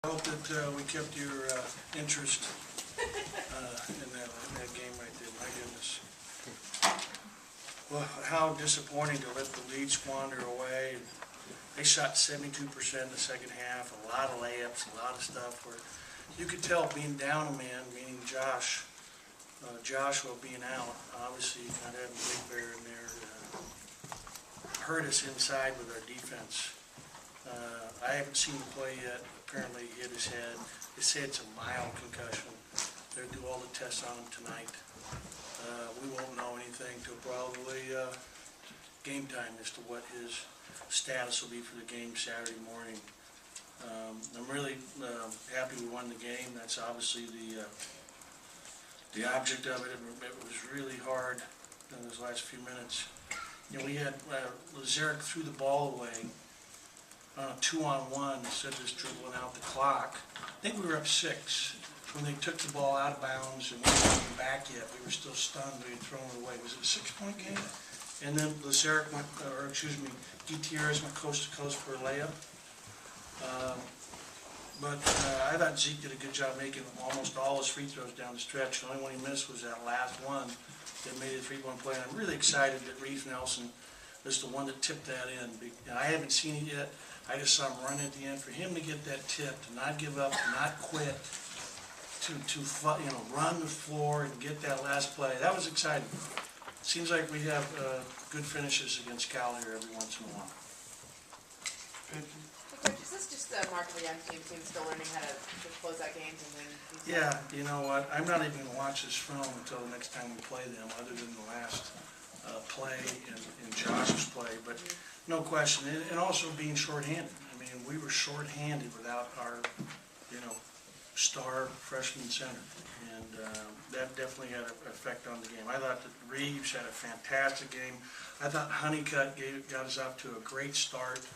I hope that we kept your interest in that game right there. My goodness. Well, how disappointing to let the lead squander away. They shot 72% in the second half, a lot of layups, a lot of stuff where you could tell being down a man, meaning Joshua being out. Obviously, you kind of having Big Bear in there hurt us inside with our defense. I haven't seen him play yet. Apparently he hit his head. They say it's a mild concussion. They'll do all the tests on him tonight. We won't know anything till probably game time as to what his status will be for the game Saturday morning. I'm really happy we won the game. That's obviously the object of it. It was really hard in those last few minutes. You know, we had Lazarick threw the ball away on a 2-on-1 instead of just dribbling out the clock. I think we were up 6 when they took the ball out of bounds and we weren't even back yet. We were still stunned. We had thrown it away. Was it a 6-point game? And then Lazarick went, Gutierrez went coast to coast for a layup. But I thought Zeke did a good job making almost all his free throws down the stretch. The only one he missed was that last one that made a 3-point play. And I'm really excited that Reeve Nelson is the one that tipped that in. I haven't seen it yet. I just saw him run at the end. For him to get that tip, to not give up, to not quit, to run the floor and get that last play, that was exciting. Seems like we have good finishes against Cal here every once in a while. Hey, Coach, is this just a mark of a young team still learning how to close out games and win? Yeah, you know what? I'm not even going to watch this film until the next time we play them, other than the last play and Josh's play. But no question, and also being shorthanded. I mean, we were shorthanded without our, star freshman center, and that definitely had an effect on the game. I thought that Reeves had a fantastic game. I thought Honeycutt got us off to a great start.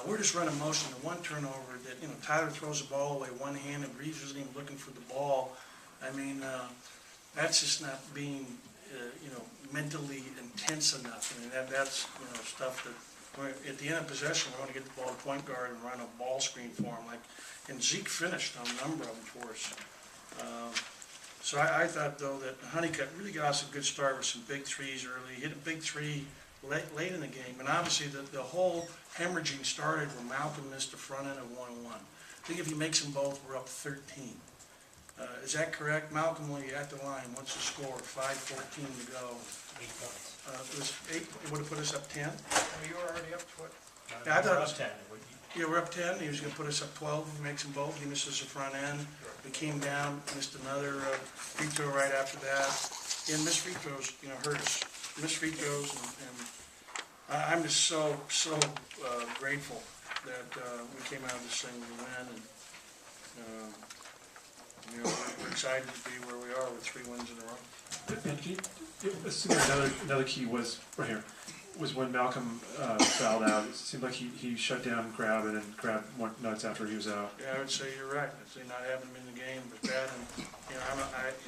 We're just running motion. The one turnover that, Tyler throws the ball away one-handed, Reeves isn't even looking for the ball. I mean, that's just not being, mentally intense enough. I mean, that's, stuff that, at the end of possession, we want to get the ball to point guard and run a ball screen for him. And Zeke finished on a number of them for us. So I thought, though, that Honeycutt really got us a good start with some big threes early. He hit a big three late in the game. And obviously, the whole hemorrhaging started when Malcolm missed the front end of 1-1. I think if he makes them both, we're up 13. Is that correct? Malcolm, when you're at the line, what's the score? 5:14 to go. 8 points. It was 8. It would have put us up 10. You were already up to what? Yeah, I thought it was 10. Yeah, we're up 10. He was going to put us up 12. He makes them both. He misses the front end. We came down, missed another free throw right after that. And missed free throws, hurt us. Missed free throws, and I'm just so grateful that we came out of this thing with a win. And we're excited to be where we are with 3 wins in a row. And assuming another key was right here. Was when Malcolm fouled out. It seemed like he shut down Grab and grabbed more nuts after he was out. Yeah, I would say you're right. I'd say not having him in the game was bad, and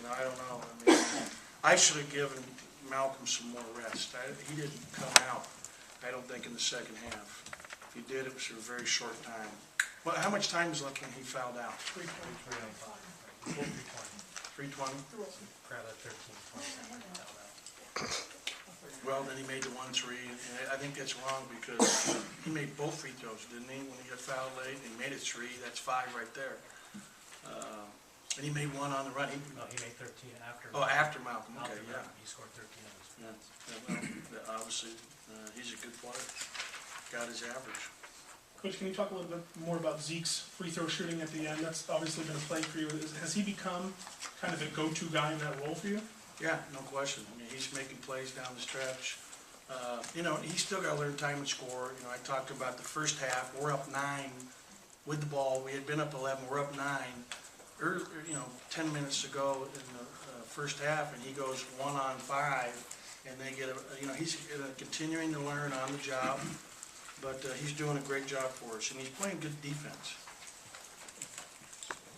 I don't know. I mean, I should have given Malcolm some more rest. He didn't come out, I don't think, in the second half. If he did, it was for a very short time. Well, how much time was left when he fouled out? 3:20. 3:20. Crowd at 13:20. Well, then he made the 1-3, and I think that's wrong because he made both free throws, didn't he, when he got fouled late? He made it 3. That's 5 right there. And he made 1 on the run. No, he made 13 after. Oh, after Malcolm. Okay, After yeah. He scored 13 on his Yeah, well, obviously, he's a good player. Got his average. Coach, can you talk a little bit more about Zeke's free throw shooting at the end? That's obviously been a play for you. Has he become kind of a go-to guy in that role for you? Yeah, no question. I mean, he's making plays down the stretch. He's still got to learn time and score. I talked about the first half. We're up 9 with the ball. We had been up 11. We're up 9. 10 minutes to go in the first half, and he goes 1 on 5, and they get he's continuing to learn on the job, but he's doing a great job for us, and he's playing good defense.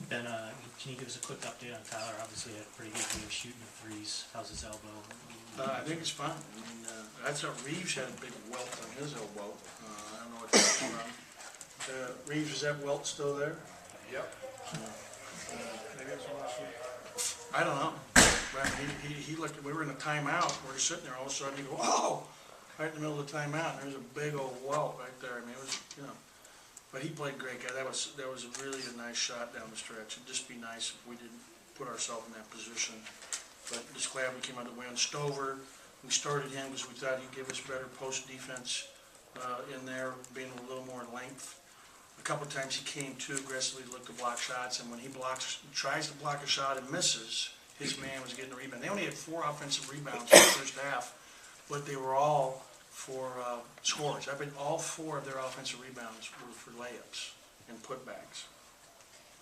Ben, can you give us a quick update on Tyler? Obviously, had a pretty good game shooting the threes. How's his elbow? I think it's fine. I mean, that's what Reeves had a big welt on his elbow. I don't know what that's from. Reeves, is that welt still there? Yep. Maybe it was from last week. I don't know. But he looked, we were in a timeout, we were sitting there, all of a sudden he go, whoa! Right in the middle of the timeout, and there's a big old welt right there. I mean, it was, you know, but he played great, guy. That was really a nice shot down the stretch. It'd just be nice if we didn't put ourselves in that position. But just glad we came out the win. Stover, we started him because we thought he'd give us better post defense in there, being a little more length. A couple of times he came too aggressively, looked to block shots, and when he tries to block a shot and misses, his man was getting a rebound. They only had 4 offensive rebounds in the first half, but they were all for scores. I mean, all 4 of their offensive rebounds were for layups and putbacks.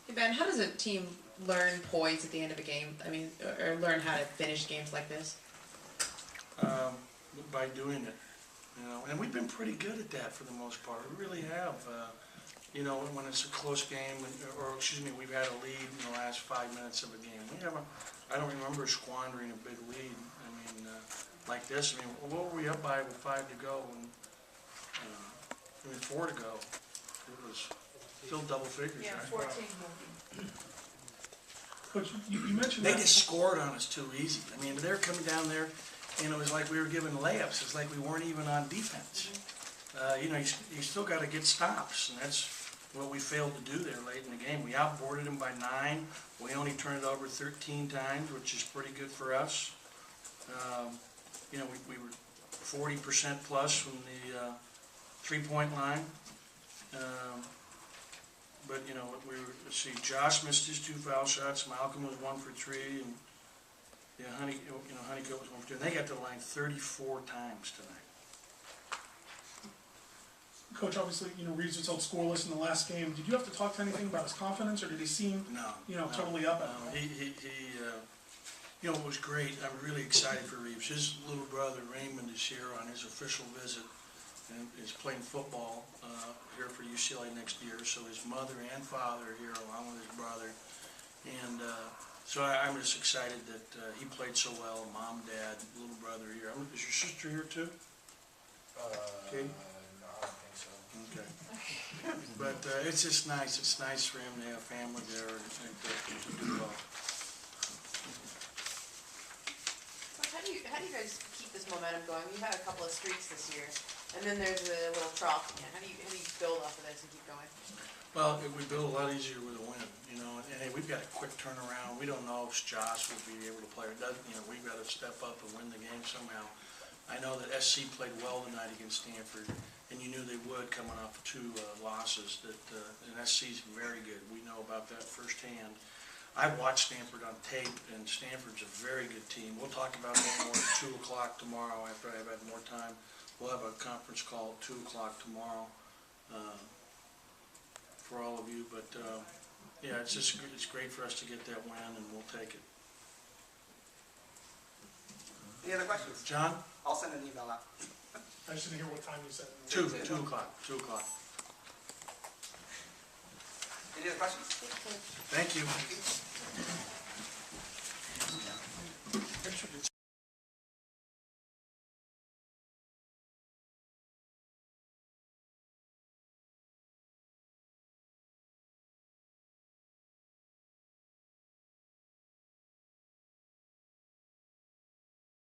Hey Ben, how does a team learn poise at the end of a game? I mean, or learn how to finish games like this? By doing it, you know, and we've been pretty good at that for the most part. We really have. You know, when it's a close game, or excuse me, we've had a lead in the last 5 minutes of a game. We haven't. I don't remember squandering a big lead. I mean, like this. I mean, what were we up by with 5 to go? And 4 to go. It was still double figures, Yeah, right? 14. Coach, you mentioned They that. just scored on us too easy. I mean, they're coming down there, and it was like we were giving layups. It's like we weren't even on defense. You know, you still got to get stops, and that's what we failed to do there late in the game. We outboarded them by 9. We only turned it over 13 times, which is pretty good for us. You know, we were 40% plus from the 3-point line. But, you know, let's see, Josh missed his 2 foul shots. Malcolm was 1 for 3, and yeah, Honeycutt was 1 for 2. And they got to the line 34 times tonight. Coach, obviously, you know, Reeves was held scoreless in the last game. Did you have to talk to anything about his confidence, or did he seem, No. totally up at No, it? you know, it was great. I'm really excited for Reeves. His little brother Raymond is here on his official visit and is playing football here for UCLA next year. So his mother and father are here along with his brother. And so I'm just excited that he played so well. Mom, dad, little brother here. Is your sister here too? Okay. No, I don't think so. Okay. But it's just nice. It's nice for him to have family there and to do well. How do you guys keep this momentum going? You've had a couple of streaks this year, and then there's a little trough again. How do you build off of this and keep going? Well, we build a lot easier with a win, you know, and hey, we've got a quick turnaround. We don't know if Josh will be able to play or doesn't, you know, we've got to step up and win the game somehow. I know that SC played well tonight against Stanford, and you knew they would coming off 2 losses, and SC's very good. We know about that firsthand. I've watched Stanford on tape, and Stanford's a very good team. We'll talk about that more at 2 o'clock tomorrow after I've had more time. We'll have a conference call at 2 o'clock tomorrow for all of you. But, yeah, it's great for us to get that win, and we'll take it. Any other questions? John? I'll send an email out. I just didn't hear what time you said. 2 o'clock. 2 o'clock. Any other questions? Thank you. Thank you.